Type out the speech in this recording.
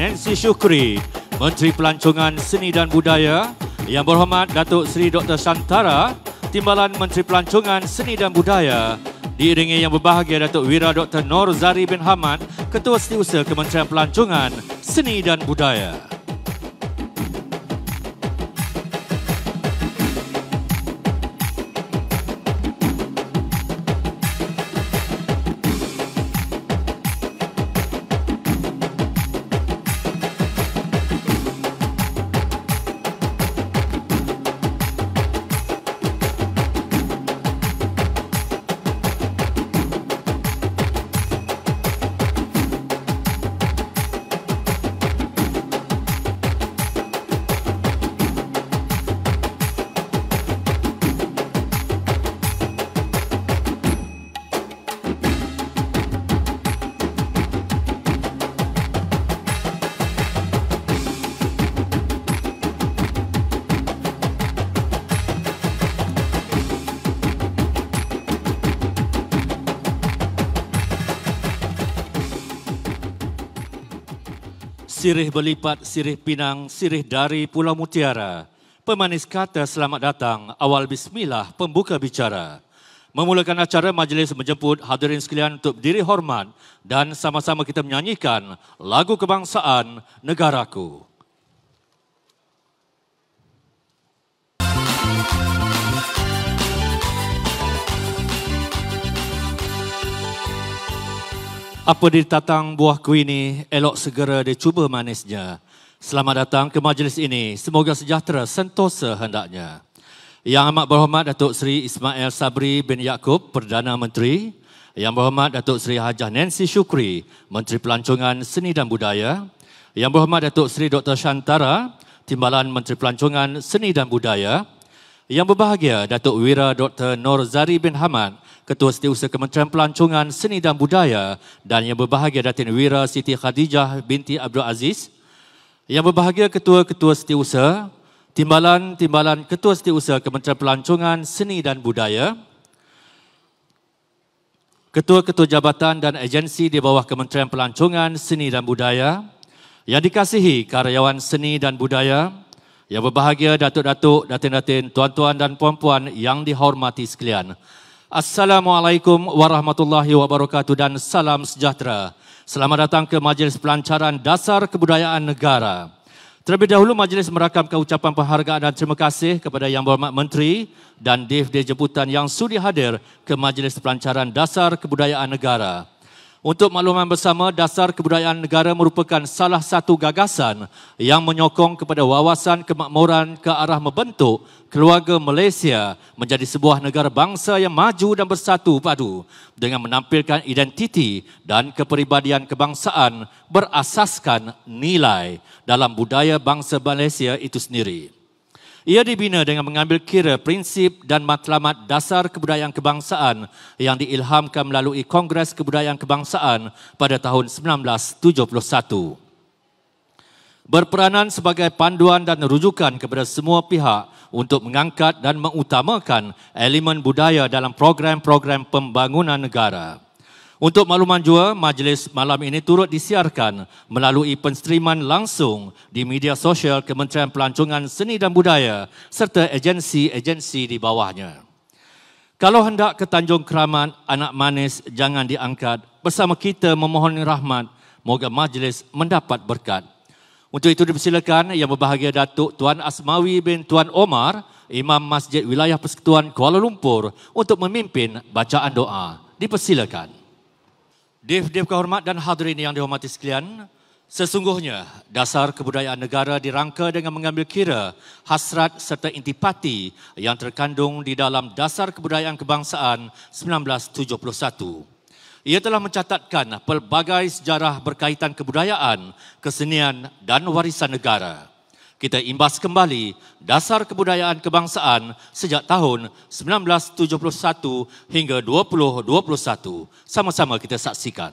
Nancy Syukri, Menteri Pelancongan Seni dan Budaya, Yang Berhormat Datuk Seri Dr. Shantara, Timbalan Menteri Pelancongan Seni dan Budaya, diiringi Yang Berbahagia Datuk Wira Dr. Nur Zari bin Hamad, Ketua Setiausaha Kementerian Pelancongan Seni dan Budaya. Sirih berlipat, sirih pinang, sirih dari Pulau Mutiara. Pemanis kata selamat datang, awal bismillah, pembuka bicara. Memulakan acara, majlis menjemput hadirin sekalian untuk berdiri hormat dan sama-sama kita menyanyikan lagu kebangsaan Negaraku. Apa ditatang buahku ini, elok segera dicuba manisnya. Selamat datang ke majlis ini, semoga sejahtera sentosa hendaknya. Yang Amat Berhormat Datuk Seri Ismail Sabri bin Yaakob, Perdana Menteri. Yang Berhormat Datuk Seri Hajah Nancy Syukri, Menteri Pelancongan Seni dan Budaya. Yang Berhormat Datuk Seri Dr. Shantara, Timbalan Menteri Pelancongan Seni dan Budaya. Yang Berbahagia Datuk Wira Dr. Nur Zari bin Hamad, Ketua Setiausaha Kementerian Pelancongan Seni dan Budaya, dan Yang Berbahagia Datin Wira Siti Khadijah binti Abdul Aziz. Yang Berbahagia Ketua-Ketua Setiausaha, Timbalan Ketua Setiausaha Kementerian Pelancongan Seni dan Budaya, Ketua-Ketua Jabatan dan Agensi di bawah Kementerian Pelancongan Seni dan Budaya, yang dikasihi karyawan seni dan budaya, yang berbahagia datuk-datuk, datin-datin, tuan-tuan dan puan-puan yang dihormati sekalian. Assalamualaikum warahmatullahi wabarakatuh dan salam sejahtera. Selamat datang ke Majlis Pelancaran Dasar Kebudayaan Negara. Terlebih dahulu majlis merakamkan ucapan penghargaan dan terima kasih kepada Yang Berhormat Menteri dan DIF-DIF jemputan yang sudi hadir ke Majlis Pelancaran Dasar Kebudayaan Negara. Untuk makluman bersama, Dasar Kebudayaan Negara merupakan salah satu gagasan yang menyokong kepada wawasan kemakmuran ke arah membentuk keluarga Malaysia menjadi sebuah negara bangsa yang maju dan bersatu padu dengan menampilkan identiti dan kepribadian kebangsaan berasaskan nilai dalam budaya bangsa Malaysia itu sendiri. Ia dibina dengan mengambil kira prinsip dan matlamat dasar kebudayaan kebangsaan yang diilhamkan melalui Kongres Kebudayaan Kebangsaan pada tahun 1971. Berperanan sebagai panduan dan rujukan kepada semua pihak untuk mengangkat dan mengutamakan elemen budaya dalam program-program pembangunan negara. Untuk makluman jua, majlis malam ini turut disiarkan melalui penstreaman langsung di media sosial Kementerian Pelancongan Seni dan Budaya serta agensi-agensi di bawahnya. Kalau hendak ke Tanjung Keramat, anak manis jangan diangkat. Bersama kita memohon rahmat, moga majlis mendapat berkat. Untuk itu dipersilakan Yang Berbahagia Datuk Tuan Asmawi bin Tuan Omar, Imam Masjid Wilayah Persekutuan Kuala Lumpur untuk memimpin bacaan doa. Dipersilakan. DIF-DIF kehormat dan hadirin yang dihormati sekalian, sesungguhnya dasar kebudayaan negara dirangka dengan mengambil kira hasrat serta intipati yang terkandung di dalam Dasar Kebudayaan Kebangsaan 1971. Ia telah mencatatkan pelbagai sejarah berkaitan kebudayaan, kesenian dan warisan negara. Kita imbas kembali Dasar Kebudayaan Kebangsaan sejak tahun 1971 hingga 2021. Sama-sama kita saksikan.